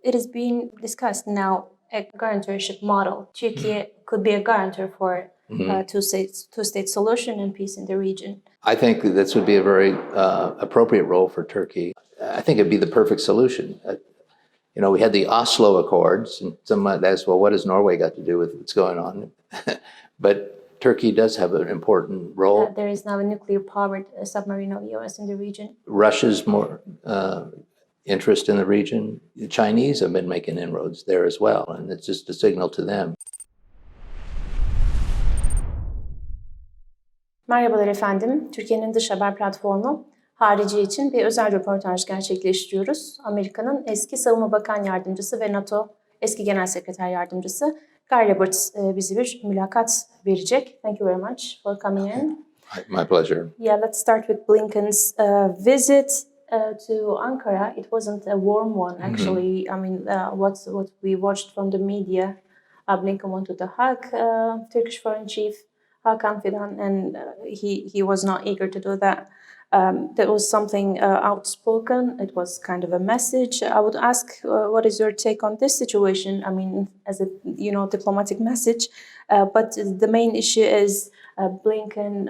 it is being discussed now a guarantorship model. Turkey could be a guarantor for two-state solution and peace in the region. I think this would be a very appropriate role for Turkey. I think it'd be the perfect solution. We had the Oslo Accords, and some might ask, well, what has Norway got to do with what's going on? But Turkey does have an important role. There is now a nuclear-powered submarine of the U.S. in the region. Russia's more interest in the region. The Chinese have been making inroads there as well, and it's just a signal to them. Merhabalar efendim. Türkiye'nin dış haber platformu Harici için bir özel röportaj gerçekleştiriyoruz. Amerika'nın eski Savunma Bakan Yardımcısı ve NATO eski Genel Sekreter Yardımcısı Guy Roberts bize bir mülakat verecek. Thank you very much for coming in. My pleasure. Yeah, let's start with Blinken's visit to Ankara. It wasn't a warm one, actually. I mean, what we watched from the media, Blinken wanted to hug Turkish Foreign Chief Hakan Fidan, and he was not eager to do that. That was something outspoken. It was kind of a message. I would ask, what is your take on this situation? I mean, as a diplomatic message, but the main issue is Blinken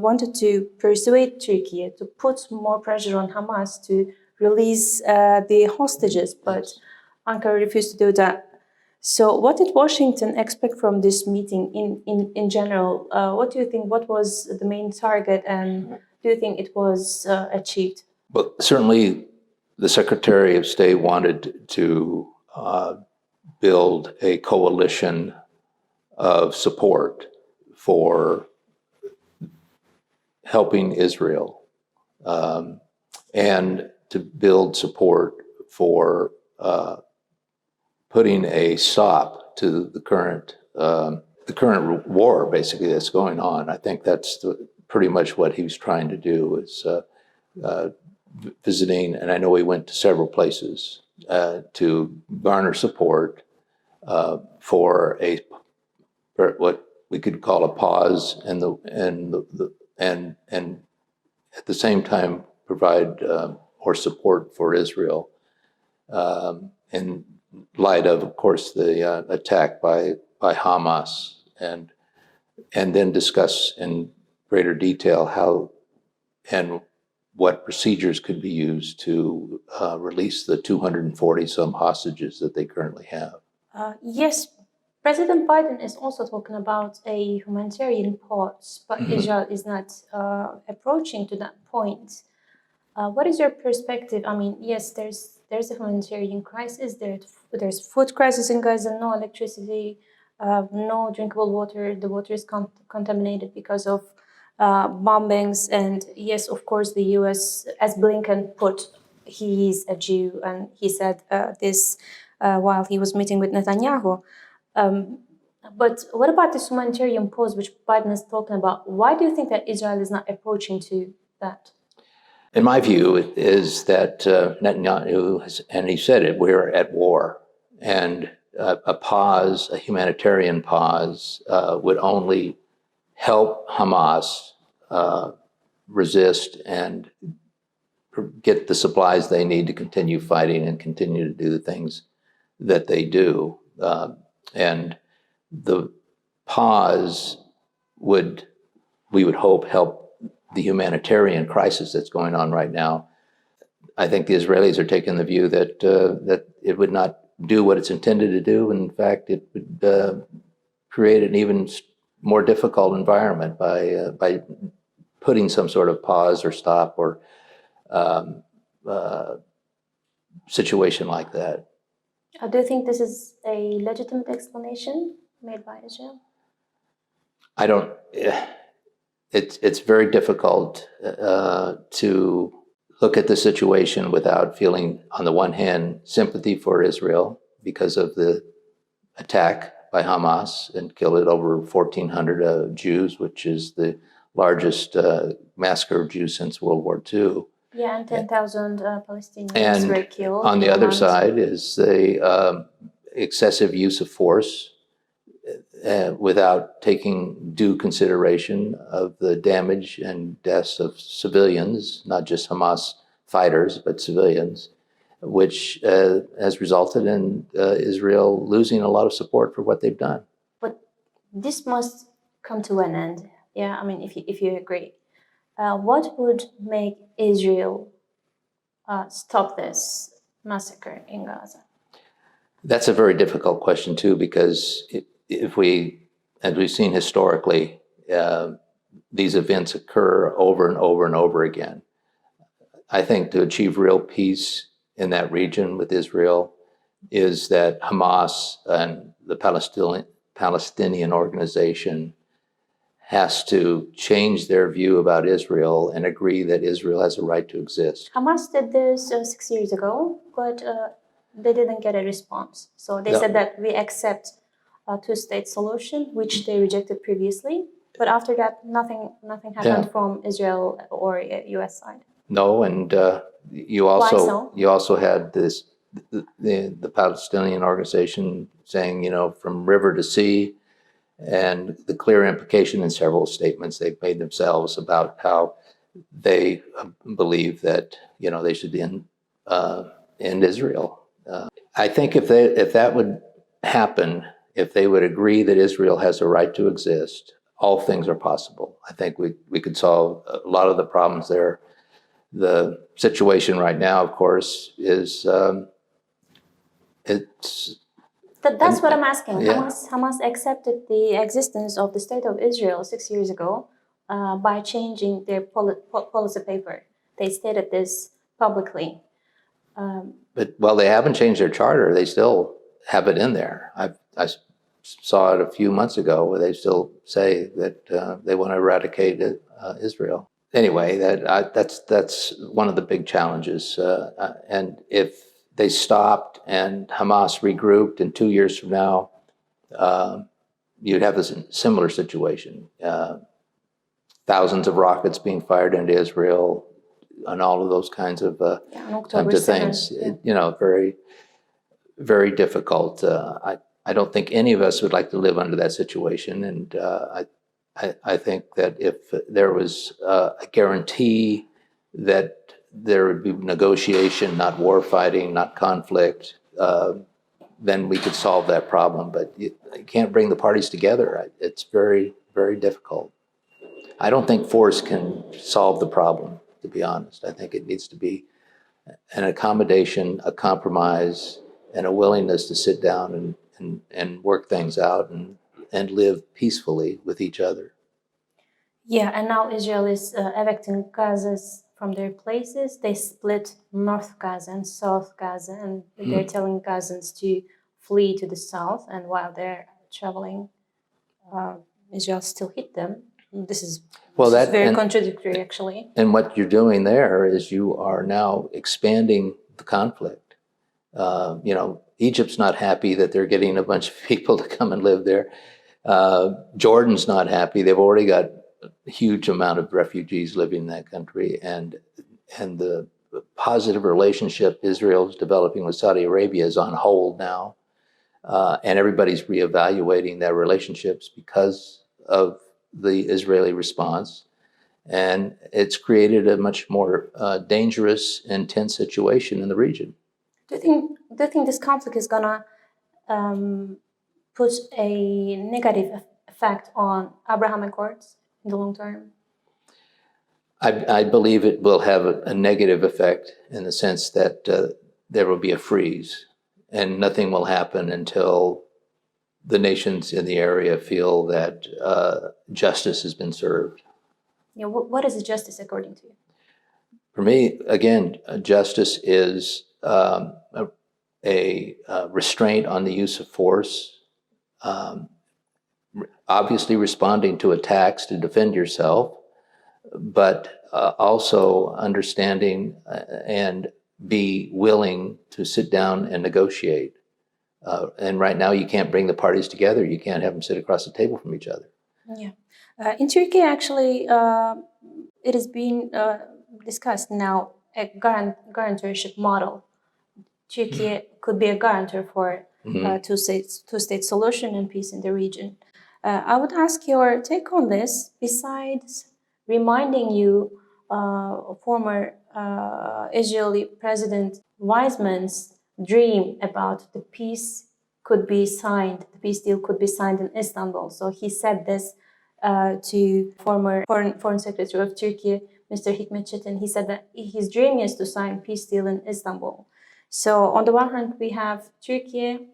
wanted to persuade Turkey to put more pressure on Hamas to release the hostages, but Ankara refused to do that. So what did Washington expect from this meeting in general? What do you think? What was the main target, and do you think it was achieved? Well, certainly the Secretary of State wanted to build a coalition of support for helping Israel and to build support for putting a stop to the current war, basically, that's going on. I think that's pretty much what he was trying to do, is visiting, and I know he went to several places to garner support for what we could call a pause, and at the same time provide more support for Israel in light of course, the attack by Hamas, and then discuss in greater detail how and what procedures could be used to release the 240 some hostages that they currently have. Yes, President Biden is also talking about a humanitarian pause, but Israel is not approaching to that point. What is your perspective? I mean, yes, there's a humanitarian crisis. There's food crisis in Gaza, no electricity, no drinkable water. The water is contaminated because of bombings. And yes, of course, the U.S., as Blinken put, he is a Jew, and he said this while he was meeting with Netanyahu. But what about this humanitarian pause, which Biden is talking about? Why do you think that Israel is not approaching to that? In my view, it is that Netanyahu, and he said it, we're at war. And a pause, a humanitarian pause, would only help Hamas resist and get the supplies they need to continue fighting and continue to do the things that they do. And the pause we would hope, help the humanitarian crisis that's going on right now. I think the Israelis are taking the view that it would not do what it's intended to do. In fact, it would create an even more difficult environment by putting some sort of pause or stop or situation like that. Do you think this is a legitimate explanation made by Israel? I don't. It's very difficult to look at the situation without feeling, on the one hand, sympathy for Israel because of the attack by Hamas and killed over 1,400 Jews, which is the largest massacre of Jews since World War II. Yeah, and 10,000 Palestinians were killed. On the other side is the excessive use of force without taking due consideration of the damage and deaths of civilians, not just Hamas fighters, but civilians. which has resulted in Israel losing a lot of support for what they've done. But this must come to an end. Yeah, I mean, if you agree, what would make Israel stop this massacre in Gaza? That's a very difficult question too, because if we, as we've seen historically, these events occur over and over and over again. I think to achieve real peace in that region with Israel is that Hamas and the Palestinian organization has to change their view about Israel and agree that Israel has a right to exist. Hamas did this 6 years ago, but they didn't get a response. So they No. said that we accept a two-state solution, which they rejected previously. But after that, nothing happened from Israel or U.S. side. No, and you also had this the Palestinian organization saying, you know, from river to sea, and the clear implication in several statements they've made themselves about how they believe that, you know, they should end Israel. I think if that would happen, if they would agree that Israel has a right to exist, all things are possible. I think we could solve a lot of the problems there. The situation right now, of course, is That's what I'm asking. Yeah. Hamas accepted the existence of the State of Israel 6 years ago by changing their policy paper. They stated this publicly. But while they haven't changed their charter, they still have it in there. I saw it a few months ago where they still say that they want to eradicate Israel. Anyway, that's one of the big challenges. And if they stopped and Hamas regrouped, and 2 years from now, you'd have this similar situation. Thousands of rockets being fired into Israel, and all of those kinds of things. Yeah. You know, very, very difficult. I don't think any of us would like to live under that situation, and I think that if there was a guarantee that there would be negotiation, not war fighting, not conflict, then we could solve that problem. But you can't bring the parties together. It's very, very difficult. I don't think force can solve the problem, to be honest. I think it needs to be an accommodation, a compromise, and a willingness to sit down and work things out and live peacefully with each other. Yeah, and now Israel is evicting Gazas from their places. They split North Gaza and South Gaza, and they're telling Gazans to flee to the south. And while they're traveling, Israel still hit them. This is very contradictory, actually. And what you're doing there is you are now expanding the conflict. You know, Egypt's not happy that they're getting a bunch of people to come and live there. Jordan's not happy. They've already got a huge amount of refugees living in that country, and the positive relationship Israel is developing with Saudi Arabia is on hold now, and everybody's reevaluating their relationships because of the Israeli response, and it's created a much more dangerous, intense situation in the region. Do you think this conflict is gonna put a negative effect on Abraham Accords in the long term? I believe it will have a negative effect in the sense that there will be a freeze and nothing will happen until the nations in the area feel that justice has been served. Yeah, what is justice according to you? For me, again, justice is a restraint on the use of force, obviously responding to attacks to defend yourself, but also understanding and be willing to sit down and negotiate. And right now, you can't bring the parties together. You can't have them sit across the table from each other. Yeah. In Turkey, actually, it is being discussed now a guarantorship model. Turkey could be a guarantor for two-state solution and peace in the region. I would ask your take on this, besides reminding you former Israeli President Weizmann's dream about the peace could be signed, the peace deal could be signed in Istanbul. So he said this to former Foreign Secretary of Turkey, Mr. Hikmet Çetin. He said that his dream is to sign peace deal in Istanbul. So on the one hand, we have Turkey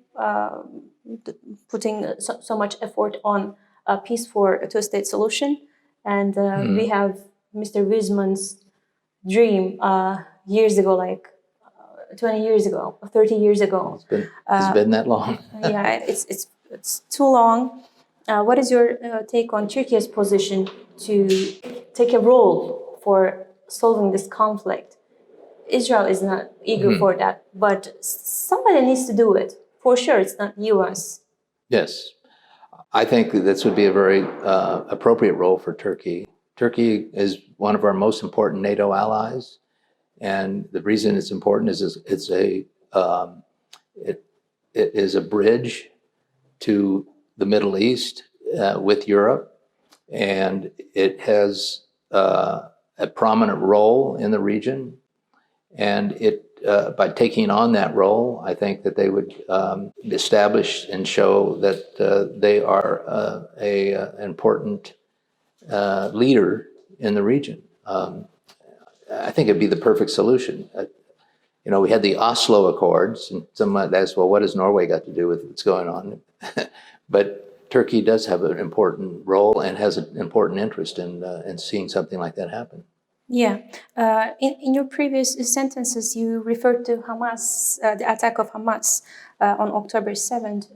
putting so much effort on a peaceful two-state solution, and we have Mr. Weizmann's dream years ago, like 20 years ago, 30 years ago. It's been that long. Yeah, it's too long. What is your take on Turkey's position to take a role for solving this conflict? Israel is not eager for that, but somebody needs to do it. For sure, it's not US. Yes. I think that this would be a very appropriate role for Turkey. Turkey is one of our most important NATO allies. And the reason it's important is it is a bridge to the Middle East with Europe, and it has a prominent role in the region. And by taking on that role, I think that they would establish and show that they are an important leader in the region. I think it'd be the perfect solution. We had the Oslo Accords, and someone asked, well, what has Norway got to do with what's going on? But Turkey does have an important role and has an important interest in seeing something like that happen. Yeah. In your previous sentences, you referred to Hamas, the attack of Hamas on October 7th,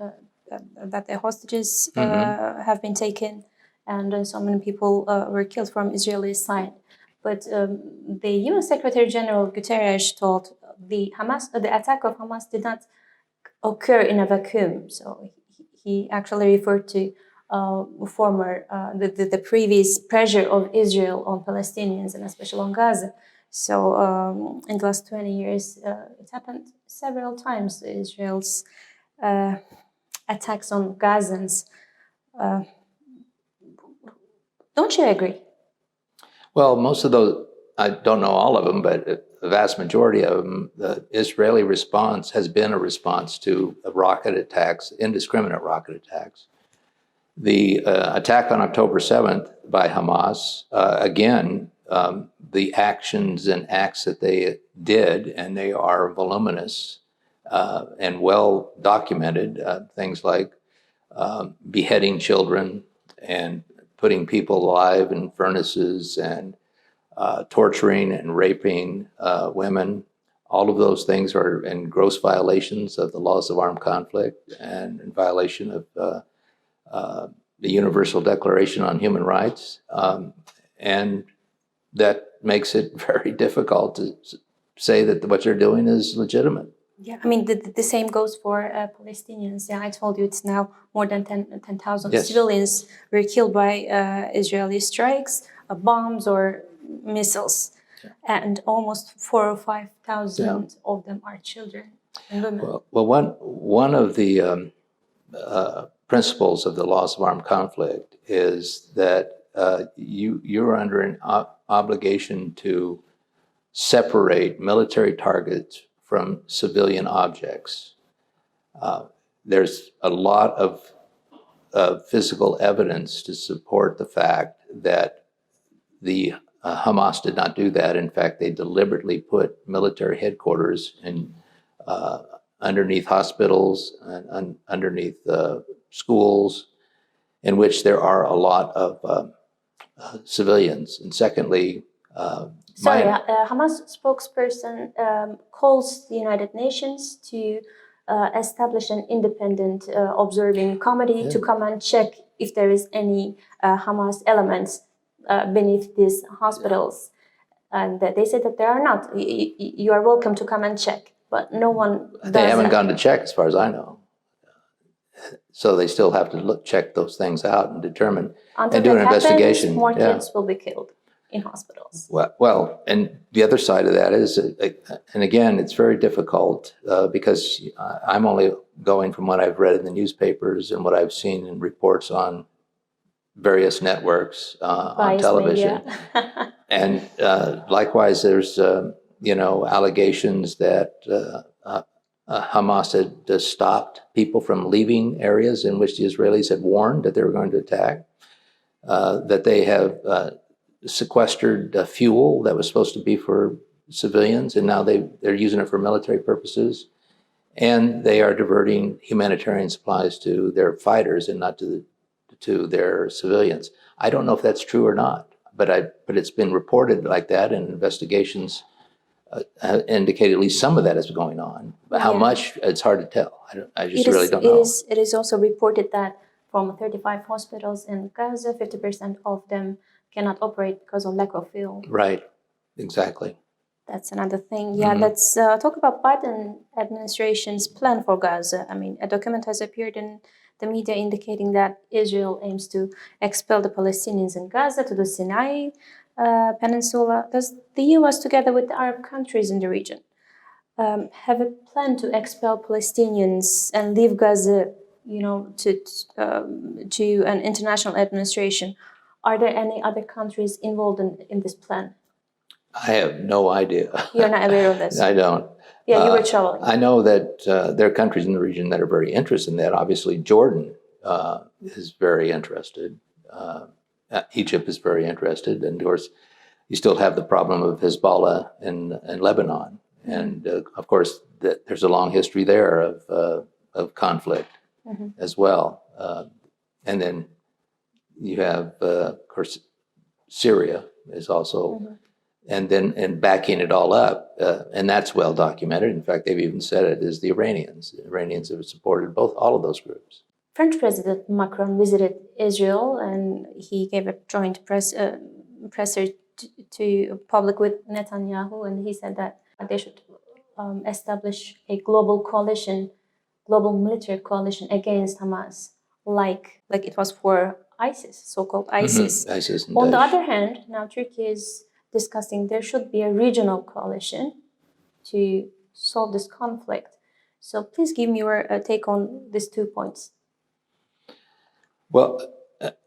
that the hostages have been taken and so many people were killed from Israeli side. But the UN Secretary General Guterres told the attack of Hamas did not occur in a vacuum. So he actually referred to the previous pressure of Israel on Palestinians and especially on Gaza. So in the last 20 years, it happened several times, Israel's attacks on Gazans. Don't you agree? Well, most of those, I don't know all of them, but the vast majority of them, the Israeli response has been a response to rocket attacks, indiscriminate rocket attacks. The attack on October 7th by Hamas, again, the actions and acts that they did, and they are voluminous and well documented, things like beheading children and putting people alive in furnaces and torturing and raping women. All of those things are in gross violations of the laws of armed conflict and in violation of the Universal Declaration on Human Rights. And that makes it very difficult to say that what they're doing is legitimate. Yeah, I mean, the same goes for Palestinians. Yeah, I told you it's now more than 10,000 Yes. civilians were killed by Israeli strikes, bombs or missiles. Yeah. And almost 4,000 or 5,000 of them are children and women. Well, one of the principles of the laws of armed conflict is that you're under an obligation to separate military targets from civilian objects. There's a lot of physical evidence to support the fact that the Hamas did not do that. In fact, they deliberately put military headquarters in underneath hospitals and underneath schools in which there are a lot of civilians. And secondly, Hamas spokesperson calls the United Nations to establish an independent observing committee to come and check if there is any Hamas elements beneath these hospitals. And they said that there are not. You are welcome to come and check, but no one does. They haven't gone to check as far as I know. So they still have to check those things out and determine and do an investigation. More kids will be killed in hospitals. Well, and the other side of that is, and again, it's very difficult because I'm only going from what I've read in the newspapers and what I've seen in reports on various networks on television. And likewise, there's allegations that Hamas had stopped people from leaving areas in which the Israelis had warned that they were going to attack, that they have sequestered fuel that was supposed to be for civilians, and now they're using it for military purposes, and they are diverting humanitarian supplies to their fighters and not to their civilians. I don't know if that's true or not, but it's been reported like that, and investigations indicate at least some of that is going on. But how much, it's hard to tell. I just really don't know. It is also reported that from 35 hospitals in Gaza, 50% of them cannot operate because of lack of fuel. Right, exactly. That's another thing. Yeah, let's talk about Biden administration's plan for Gaza. I mean, a document has appeared in the media indicating that Israel aims to expel the Palestinians in Gaza to the Sinai Peninsula. Does the U.S., together with the Arab countries in the region, have a plan to expel Palestinians and leave Gaza, to an international administration? Are there any other countries involved in this plan? I have no idea. You're not aware of this? I don't. Yeah, you were traveling. I know that there are countries in the region that are very interested in that. Obviously, Jordan is very interested. Egypt is very interested. And of course, you still have the problem of Hezbollah in Lebanon. And of course, there's a long history there of conflict as well. And then you have, of course, Syria is also, and backing it all up, and that's well documented. In fact, they've even said it is the Iranians. The Iranians have supported all of those groups. French President Macron visited Israel, and he gave a joint presser to public with Netanyahu, and he said that they should establish a global military coalition against Hamas, like it was for ISIS, so-called ISIS. ISIS and On the Daesh. other hand, now Turkey is discussing there should be a regional coalition to solve this conflict. So please give me your take on these 2 points. Well,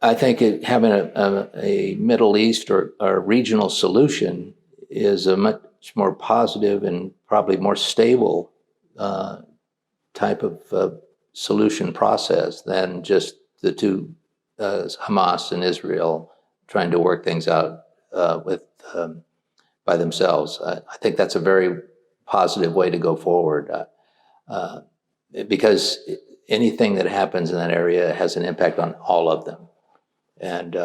I think having a Middle East or a regional solution is a much more positive and probably more stable type of solution process than just the two, Hamas and Israel, trying to work things out by themselves. I think that's a very positive way to go forward because anything that happens in that area has an impact on all of them, and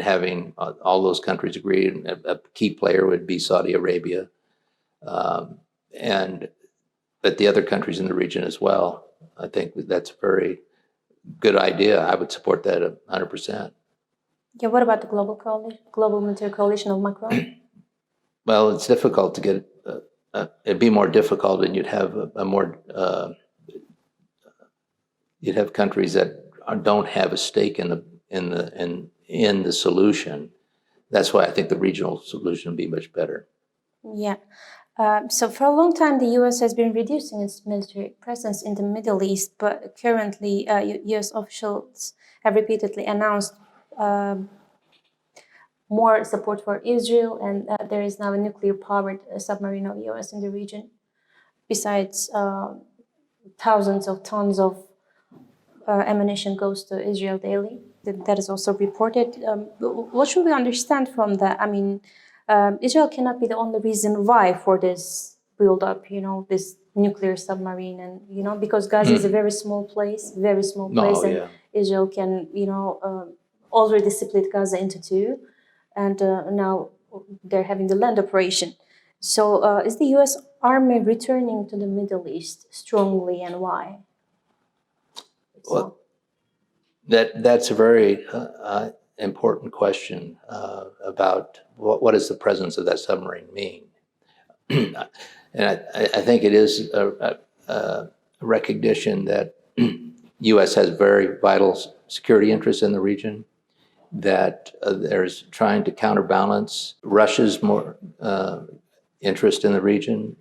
having all those countries agree, a key player would be Saudi Arabia, but the other countries in the region as well. I think that's a very good idea. I would support that 100%. Yeah, what about the global military coalition of Macron? Well, it's difficult to get. It'd be more difficult, and you'd have you'd have countries that don't have a stake in the solution. That's why I think the regional solution would be much better. Yeah. So for a long time, the U.S. has been reducing its military presence in the Middle East, but currently, U.S. officials have repeatedly announced more support for Israel, and there is now a nuclear-powered submarine of the U.S. in the region. Besides, thousands of tons of ammunition goes to Israel daily. That is also reported. What should we understand from that? I mean, Israel cannot be the only reason why for this build-up, this nuclear submarine, and because Gaza is a very small place, and Israel can, already split Gaza into two, and now they're having the land operation. So is the U.S. Army returning to the Middle East strongly, and why? Well, that's a very important question about what does the presence of that submarine mean. And I think it is a recognition that U.S. has very vital security interests in the region, that there's trying to counterbalance Russia's more interest in the region,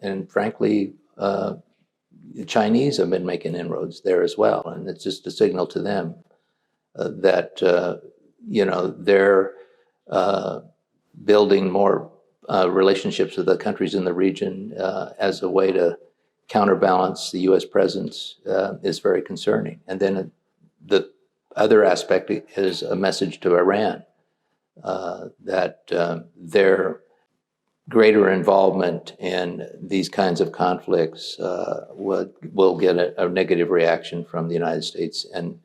and frankly, the Chinese have been making inroads there as well, and it's just a signal to them that they're building more relationships with the countries in the region as a way to counterbalance the U.S. presence is very concerning. And then the other aspect is a message to Iran that their greater involvement in these kinds of conflicts will get a negative reaction from the United States and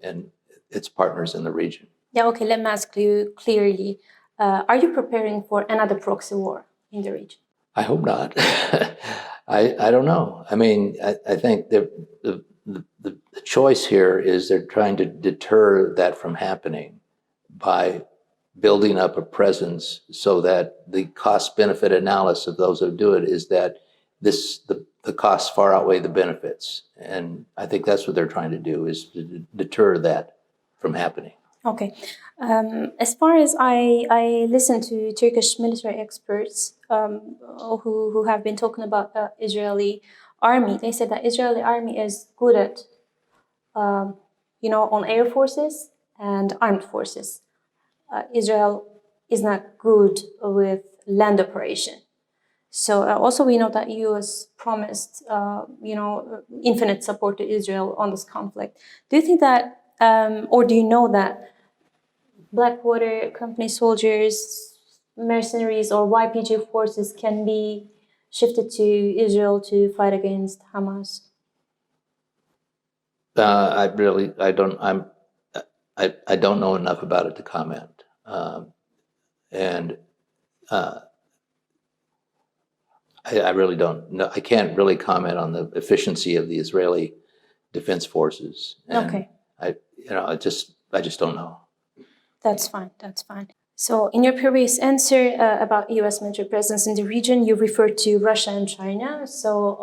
its partners in the region. Yeah, okay, let me ask you clearly. Are you preparing for another proxy war in the region? I hope not. I don't know. I mean, I think the choice here is they're trying to deter that from happening by building up a presence so that the cost-benefit analysis of those who do it is that the costs far outweigh the benefits. And I think that's what they're trying to do, is to deter that from happening. Okay. As far as I listen to Turkish military experts who have been talking about the Israeli army, they said that Israeli army is good at, on air forces and armed forces. Israel is not good with land operation. So also we know that U.S. promised, infinite support to Israel on this conflict. Do you think that, or do you know that Blackwater Company soldiers, mercenaries, or YPG forces can be shifted to Israel to fight against Hamas? I don't know enough about it to comment, I really don't know. I can't really comment on the efficiency of the Israeli Defense Forces. And okay. I just don't know. That's fine. That's fine. So in your previous answer about U.S. military presence in the region, you referred to Russia and China. So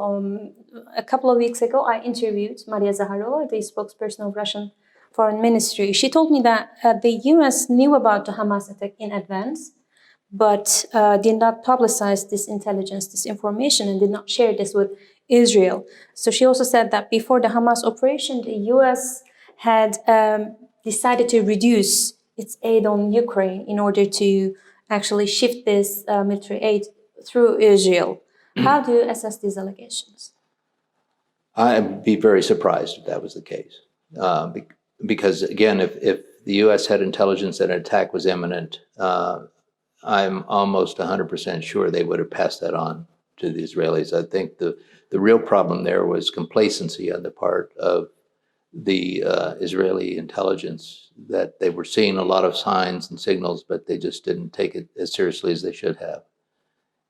a couple of weeks ago, I interviewed Maria Zakharova, the spokesperson of Russian Foreign Ministry. She told me that the U.S. knew about the Hamas attack in advance, but did not publicize this intelligence, this information, and did not share this with Israel. So she also said that before the Hamas operation, the U.S. had decided to reduce its aid on Ukraine in order to actually shift this military aid through Israel. How do you assess these allegations? I'd be very surprised if that was the case. Because, again, if the U.S. had intelligence that an attack was imminent, I'm almost 100% sure they would have passed that on to the Israelis. I think the real problem there was complacency on the part of the Israeli intelligence, that they were seeing a lot of signs and signals, but they just didn't take it as seriously as they should have.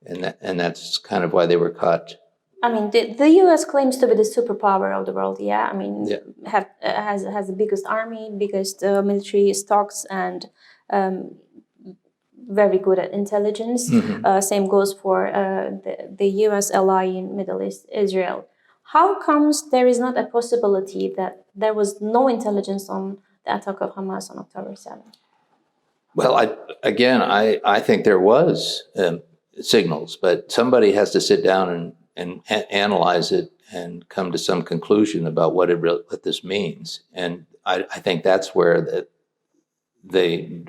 And that's kind of why they were caught. I mean, the U.S. claims to be the superpower of the world, yeah? I mean, yeah. Has the biggest army, biggest military stocks, and very good at intelligence. Mm-hmm. Same goes for the U.S. ally in Middle East, Israel. How comes there is not a possibility that there was no intelligence on the attack of Hamas on October 7th? Well, I think there was signals, but somebody has to sit down and analyze it and come to some conclusion about what this means. And I think that's where they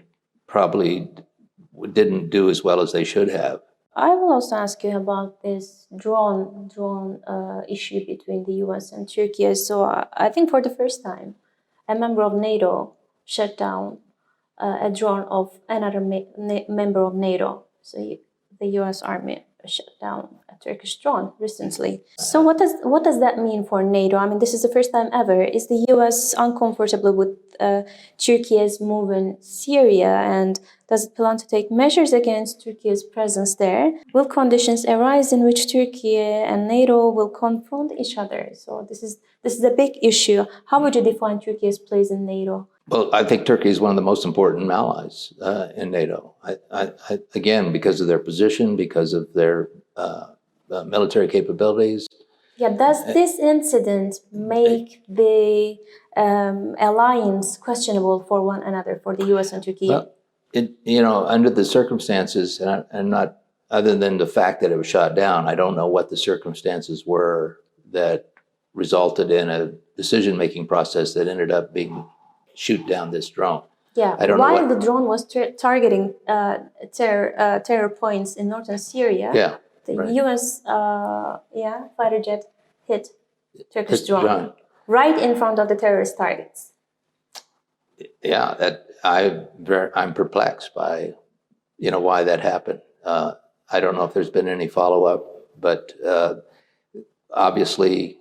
probably didn't do as well as they should have. I will also ask you about this drone issue between the U.S. and Turkey. So I think for the first time, a member of NATO shut down a drone of another member of NATO. So the U.S. Army shut down a Turkish drone recently. So what does that mean for NATO? I mean, this is the first time ever. Is the U.S. uncomfortable with Turkey's move in Syria, and does it plan to take measures against Turkey's presence there? Will conditions arise in which Turkey and NATO will confront each other? So this is a big issue. How would you define Turkey's place in NATO? Well, I think Turkey is one of the most important allies in NATO. Again, because of their position, because of their military capabilities. Yeah, does this incident make the alliance questionable for one another, for the U.S. and Turkey? Well, under the circumstances, and not other than the fact that it was shot down, I don't know what the circumstances were that resulted in a decision-making process that ended up being shoot down this drone. Yeah, I don't know while what, the drone was targeting terror points in northern Syria, yeah, the right. U.S. Fighter jet hit Turkish Hit drone drone. right in front of the terrorist targets. Yeah, I'm perplexed by, why that happened. I don't know if there's been any follow-up, but obviously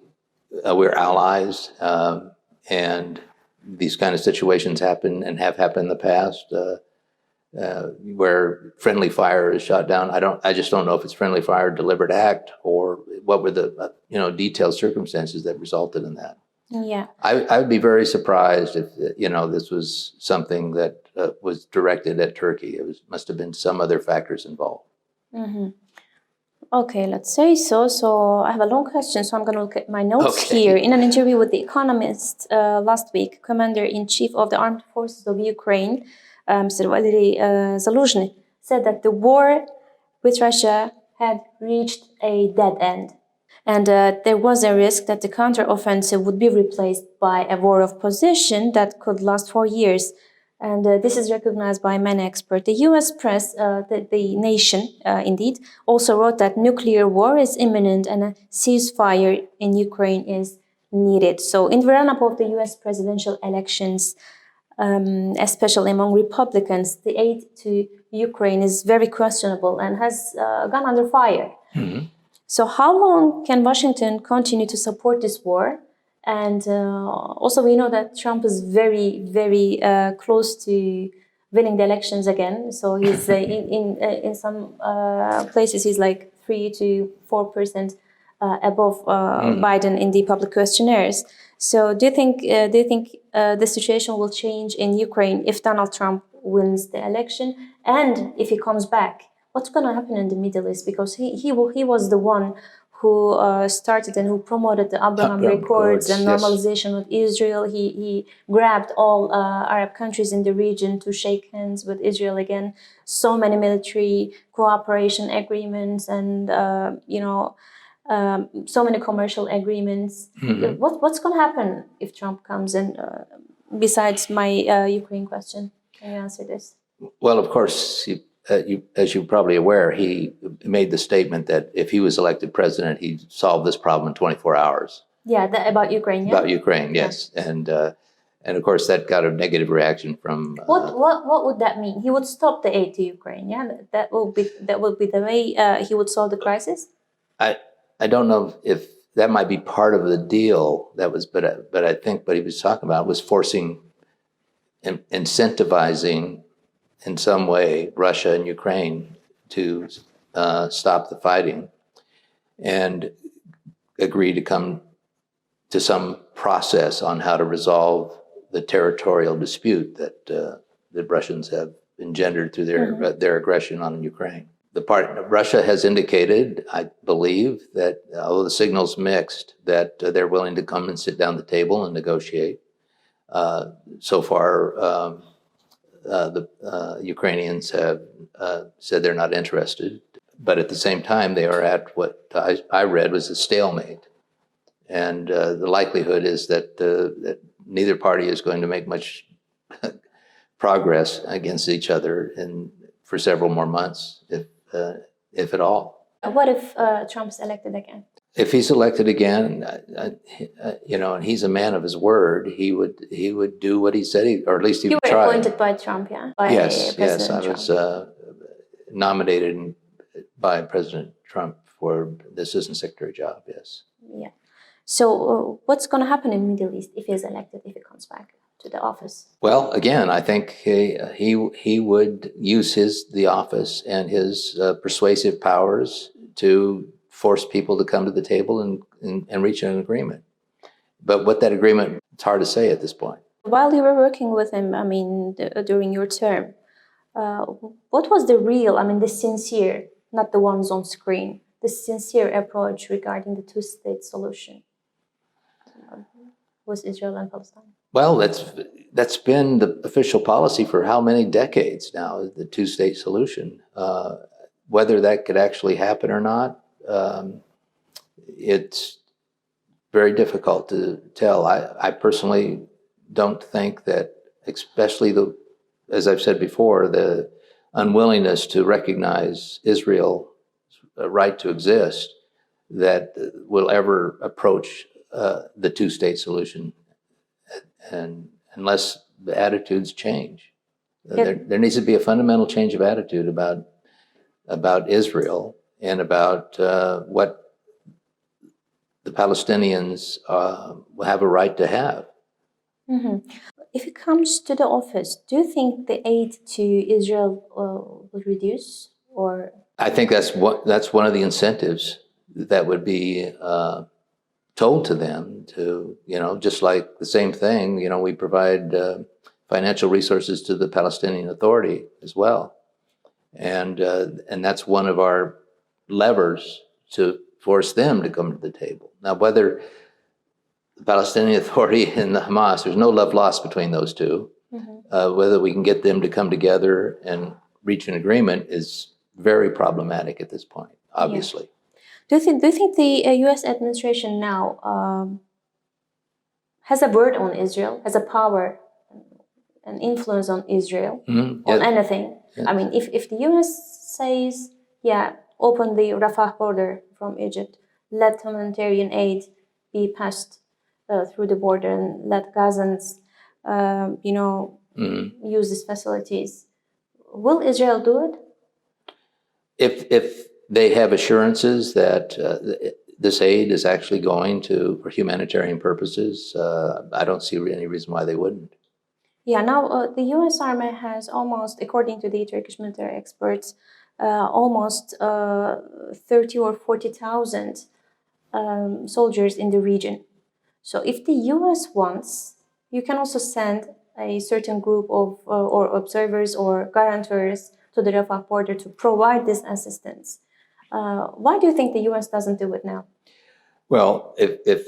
we're allies, and these kind of situations happen and have happened in the past, where friendly fire is shot down. I just don't know if it's friendly fire, deliberate act, or what were the detailed circumstances that resulted in that. Yeah. I would be very surprised if this was something that was directed at Turkey. Must have been some other factors involved. Mm-hmm. Okay, let's say so. So I have a long question, so I'm going to look at my notes here. In an interview with The Economist last week, Commander-in-Chief of the Armed Forces of Ukraine, Mr. Valery Zaluzhny, said that the war with Russia had reached a dead end. And there was a risk that the counteroffensive would be replaced by a war of possession that could last for years. And this is recognized by many experts. The U.S. press, the nation, indeed, also wrote that nuclear war is imminent and a ceasefire in Ukraine is needed. So in the run-up of the U.S. presidential elections, especially among Republicans, the aid to Ukraine is very questionable and has gone under fire. Mm-hmm. So how long can Washington continue to support this war? And also we know that Trump is very, very close to winning the elections again. So he's in some places he's like 3 to 4% above Biden in the public questionnaires. So do you think the situation will change in Ukraine if Donald Trump wins the election, and if he comes back? What's going to happen in the Middle East? Because he was the one who started and who promoted the Abraham Accords and normalization with Israel. He grabbed all Arab countries in the region to shake hands with Israel again. So many military cooperation agreements and so many commercial agreements. Mm-hmm. What's going to happen if Trump comes in? Besides my Ukraine question, can you answer this? Well, of course. As you're probably aware, he made the statement that if he was elected president, he'd solve this problem in 24 hours. Yeah, about Ukraine. Yeah? About Ukraine, yes, yeah. And of course that got a negative reaction from. What would that mean? He would stop the aid to Ukraine. Yeah, that will be the way he would solve the crisis. I don't know if that might be part of the deal that was, but I think what he was talking about was forcing, incentivizing, in some way, Russia and Ukraine to stop the fighting and agree to come to some process on how to resolve the territorial dispute that the Russians have engendered through their aggression on Ukraine. Russia has indicated, I believe, that although the signal's mixed, that they're willing to come and sit down at the table and negotiate. So far, the Ukrainians have said they're not interested, but at the same time they are at what I read was a stalemate, and the likelihood is that neither party is going to make much progress against each other for several more months, if at all. What if Trump's elected again? If he's elected again, and he's a man of his word, he would do what he said, or at least he would try. You were appointed by Trump, yeah? Yes, I was nominated by President Trump for the Assistant Secretary job, yes. Yeah. So what's going to happen in the Middle East if he's elected, if he comes back to the office? Well, again, I think he would use the office and his persuasive powers to force people to come to the table and reach an agreement. But what that agreement, it's hard to say at this point. While you were working with him, during your term, what was the sincere, not the ones on screen, the sincere approach regarding the two-state solution with Israel and Palestine? Well, that's been the official policy for how many decades now, the two-state solution. Whether that could actually happen or not, it's very difficult to tell. I personally don't think that, especially as I've said before, the unwillingness to recognize Israel's right to exist that will ever approach the two-state solution, and unless the attitudes change. There needs to be a fundamental change of attitude about Israel and about what the Palestinians have a right to have. Mm-hmm. If it comes to the office, do you think the aid to Israel will reduce, or? I think that's one of the incentives that would be told to them to, just like the same thing, we provide financial resources to the Palestinian Authority as well. And that's one of our levers to force them to come to the table. Now, whether the Palestinian Authority and the Hamas, there's no love lost between those two. Mm-hmm. Whether we can get them to come together and reach an agreement is very problematic at this point, obviously. Yeah. Do you think the U.S. administration now has a word on Israel, has a power and influence on Israel, on anything? Yes. I mean, if the U.S. says, open the Rafah border from Egypt, let humanitarian aid be passed through the border, and let Gazans, use these facilities, will Israel do it? If they have assurances that this aid is actually going for humanitarian purposes, I don't see any reason why they wouldn't. Yeah, now the U.S. Army has almost, according to the Turkish military experts, almost 30 or 40,000 soldiers in the region. So if the U.S. wants, you can also send a certain group of or observers or guarantors to the Rafah border to provide this assistance. Why do you think the U.S. doesn't do it now? Well, if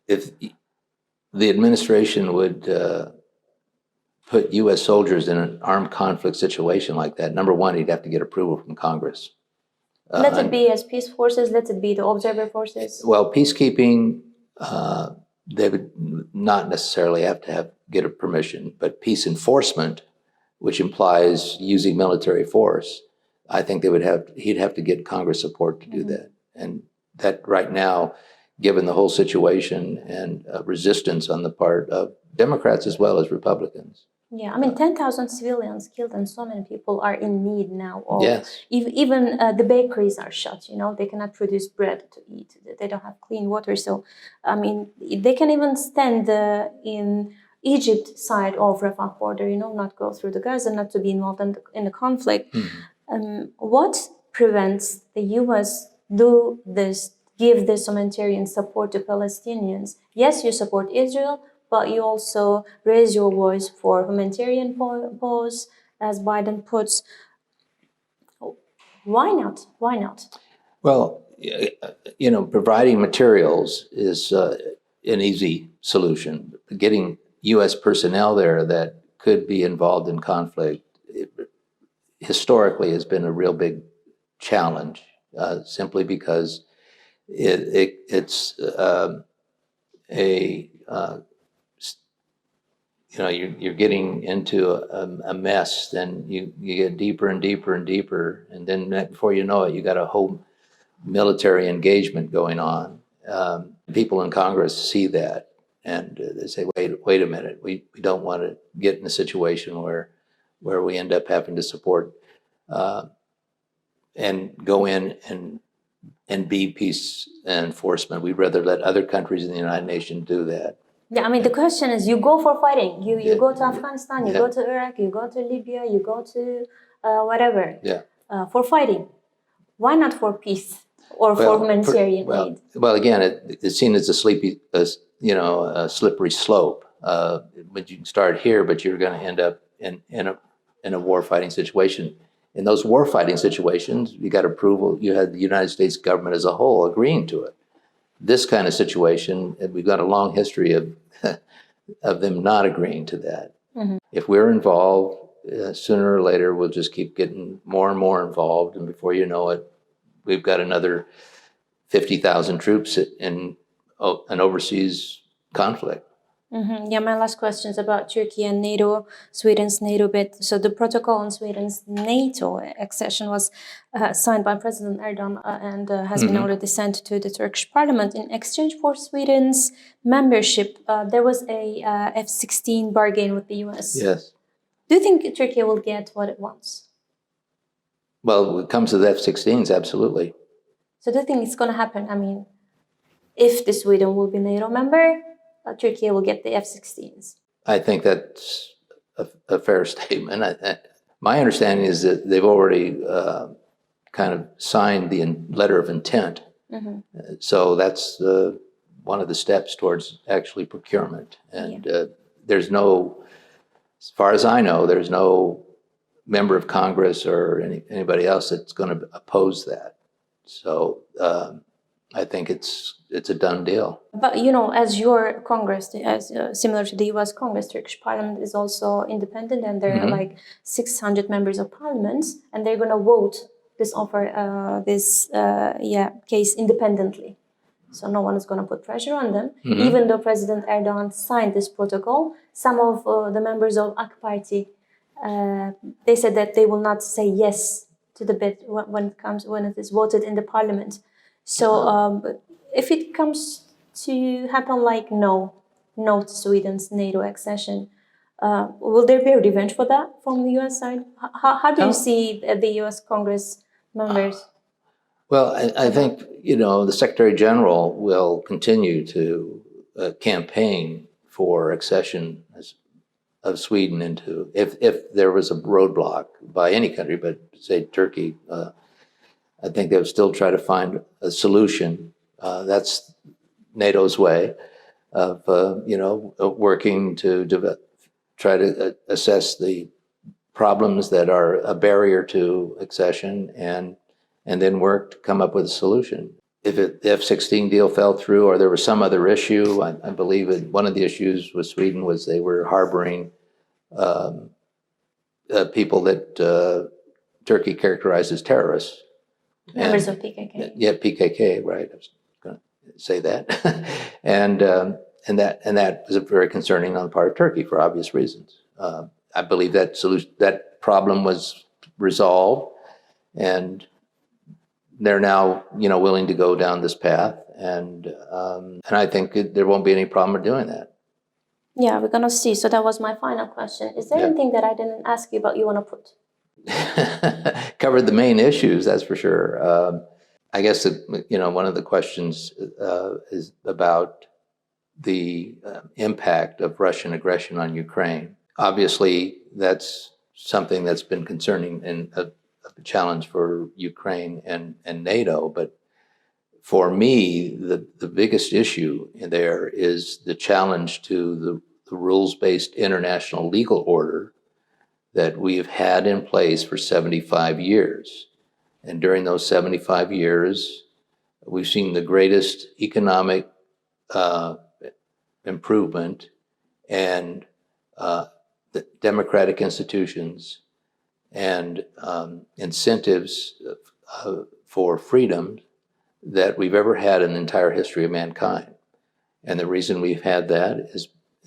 the administration would put U.S. soldiers in an armed conflict situation like that, number one, he'd have to get approval from Congress. Let it be as peace forces, let it be the observer forces. Well, peacekeeping, they would not necessarily have to get a permission, but peace enforcement, which implies using military force, I think he'd have to get Congress support to do that. And that right now, given the whole situation and resistance on the part of Democrats as well as Republicans. Yeah, I mean, 10,000 civilians killed and so many people are in need now. Yes. Even the bakeries are shut, they cannot produce bread to eat. They don't have clean water. So, I mean, they can even stand in Egypt side of Rafah border, not go through the Gaza, not to be involved in the conflict. Mm-hmm. What prevents the U.S. give this humanitarian support to Palestinians? Yes, you support Israel, but you also raise your voice for humanitarian pause, as Biden puts. Why not? Why not? Well, providing materials is an easy solution. Getting U.S. personnel there that could be involved in conflict historically has been a real big challenge, simply because it's you're getting into a mess, then you get deeper and deeper and deeper, and then before you know it, you got a whole military engagement going on. People in Congress see that, and they say, wait a minute, we don't want to get in a situation where we end up having to support and go in and be peace enforcement. We'd rather let other countries in the United Nations do that. Yeah, I mean, the question is, you go for fighting. You go to Afghanistan, you go to Iraq, you go to Libya, you go to whatever. Yeah. For fighting. Why not for peace or for humanitarian aid? Well, again, it's seen as a slippery slope. But you can start here, but you're going to end up in a war-fighting situation. In those war-fighting situations, you got approval. You had the United States government as a whole agreeing to it. This kind of situation, we've got a long history of them not agreeing to that. Mm-hmm. If we're involved, sooner or later, we'll just keep getting more and more involved. And before you know it, we've got another 50,000 troops in an overseas conflict. Yeah, my last question is about Turkey and NATO, Sweden's NATO bid. So the protocol on Sweden's NATO accession was signed by President Erdogan and has been already sent to the Turkish parliament. In exchange for Sweden's membership, there was a F-16 bargain with the US. Yes. Do you think Turkey will get what it wants? Well, when it comes to the F-16s, absolutely. So do you think it's going to happen? I mean, if the Sweden will be NATO member, Turkey will get the F-16s. I think that's a fair statement. My understanding is that they've already kind of signed the letter of intent. So that's one of the steps towards actually procurement. And there's no, as far as I know, there's no member of Congress or anybody else that's going to oppose that. So I think it's a done deal. But, you know, as your Congress, as similar to the US Congress, Turkish Parliament is also independent, and there are like 600 members of parliament, and they're going to vote this case independently. So no one is going to put pressure on them. Even though President Erdogan signed this protocol, some of the members of AK Party, they said that they will not say yes to the bid when it is voted in the parliament. So if it comes to happen like no to Sweden's NATO accession, will there be a revenge for that from the US side? How do you see the US Congress members? Well, I think, you know, the Secretary General will continue to campaign for accession of Sweden into, if there was a roadblock by any country, but say Turkey, I think they would still try to find a solution. That's NATO's way of, working to try to assess the problems that are a barrier to accession and then work to come up with a solution. If the F-16 deal fell through or there was some other issue, I believe that one of the issues with Sweden was they were harboring people that Turkey characterized as terrorists. Members of PKK. Yeah, PKK, right. I was going to say that. and that was very concerning on the part of Turkey for obvious reasons. I believe that problem was resolved, and they're now, willing to go down this path, and I think there won't be any problem with doing that. Yeah, we're gonna see. So that was my final question. Is there anything that I didn't ask you about you want to put? Covered the main issues, that's for sure. I guess one of the questions is about the impact of Russian aggression on Ukraine. Obviously, that's something that's been concerning and a challenge for Ukraine and NATO. But for me, the biggest issue there is the challenge to the rules-based international legal order that we've had in place for 75 years. And during those 75 years, we've seen the greatest economic improvement and the democratic institutions and incentives for freedom that we've ever had in the entire history of mankind. And the reason we've had that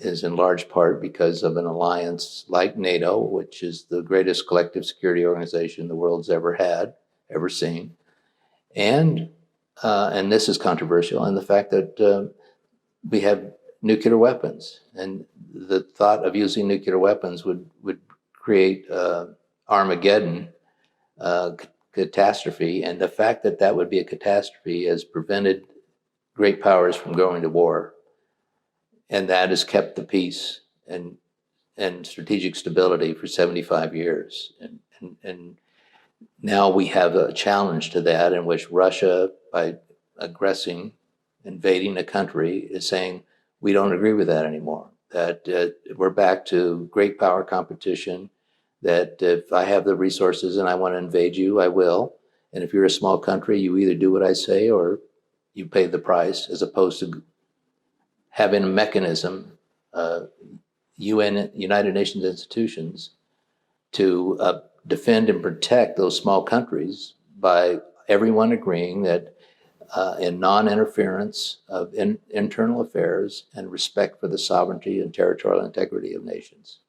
is in large part because of an alliance like NATO, which is the greatest collective security organization the world's ever seen. And this is controversial, and the fact that we have nuclear weapons, and the thought of using nuclear weapons would create Armageddon catastrophe, and the fact that that would be a catastrophe has prevented great powers from going to war. And that has kept the peace and strategic stability for 75 years. And now we have a challenge to that in which Russia, by invading a country, is saying, we don't agree with that anymore. That we're back to great power competition, that if I have the resources and I want to invade you, I will. And if you're a small country, you either do what I say or you pay the price, as opposed to having a mechanism, United Nations institutions, to defend and protect those small countries by everyone agreeing that in non-interference of internal affairs and respect for the sovereignty and territorial integrity of nations.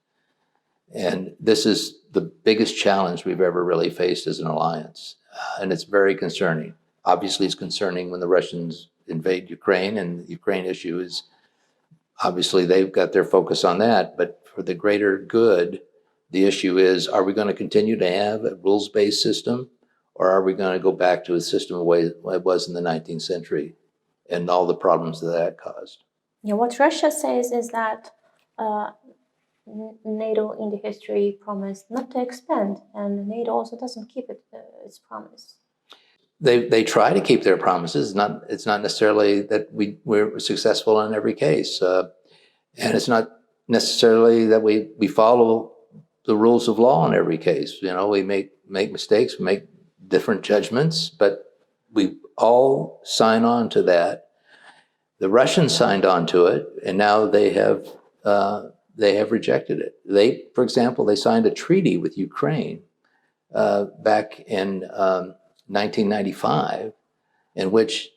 And this is the biggest challenge we've ever really faced as an alliance. And it's very concerning. Obviously, it's concerning when the Russians invade Ukraine, and the Ukraine issue is, obviously, they've got their focus on that. But for the greater good, the issue is, are we going to continue to have a rules-based system, or are we going to go back to a system the way it was in the 19th century and all the problems that that caused? Yeah, what Russia says is that NATO in the history promised not to expand, and NATO also doesn't keep its promise. They try to keep their promises. It's not necessarily that we're successful in every case, and it's not necessarily that we follow the rules of law in every case. You know, we make mistakes, we make different judgments, but we all sign on to that. The Russians signed on to it, and now they have rejected it. For example, they signed a treaty with Ukraine back in 1995, in which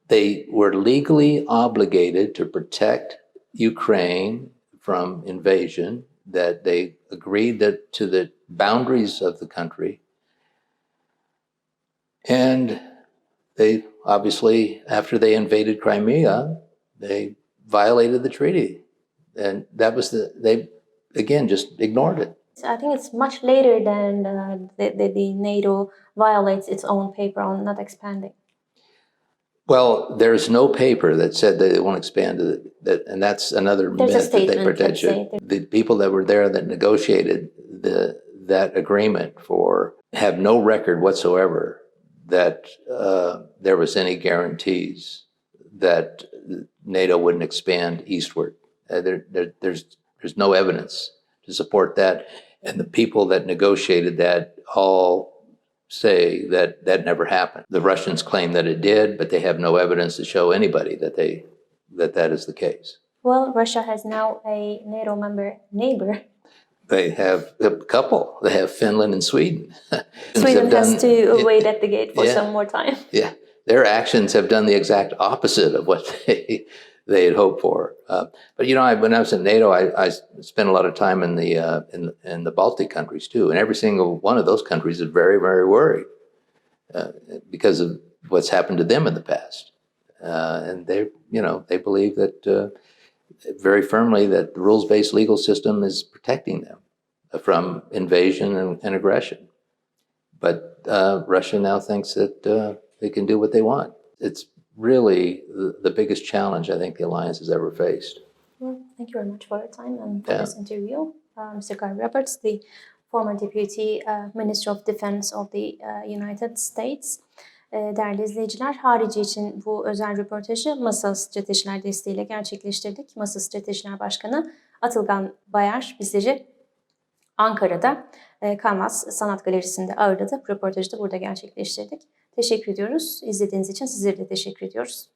they were legally obligated to protect Ukraine from invasion, that they agreed to the boundaries of the country. And they obviously, after they invaded Crimea, they violated the treaty. And that was they again just ignored it. I think it's much later than the NATO violates its own paper on not expanding. Well, there's no paper that said that they won't expand that, and that's another myth that they protected. The people that were there that negotiated that agreement have no record whatsoever that there was any guarantees that NATO wouldn't expand eastward. There's no evidence to support that, and the people that negotiated that all say that never happened. The Russians claim that it did, but they have no evidence to show anybody that is the case. Well, Russia has now a NATO neighbor. They have a couple. They have Finland and Sweden. Sweden has to wait at the gate for some more time. Yeah, their actions have done the exact opposite of what they had hoped for. But you know, when I was in NATO, I spent a lot of time in the Baltic countries too, and every single one of those countries is very, very worried because of what's happened to them in the past, and they believe that very firmly that the rules-based legal system is protecting them from invasion and aggression. But Russia now thinks that they can do what they want. It's really the biggest challenge I think the alliance has ever faced. Well, thank you very much for your time and for this interview. Mr. Guy Roberts, the former Deputy Minister of Defense of the United States. Değerli izleyiciler, Harici için bu özel röportajı Masa Stratejiler desteğiyle gerçekleştirdik. Masa Stratejiler Başkanı Atılgan Bayar bizleri Ankara'da Kanvas Sanat Galerisi'nde ağırladı. Röportajı da burada gerçekleştirdik. Teşekkür ediyoruz. İzlediğiniz için sizlere de teşekkür ediyoruz.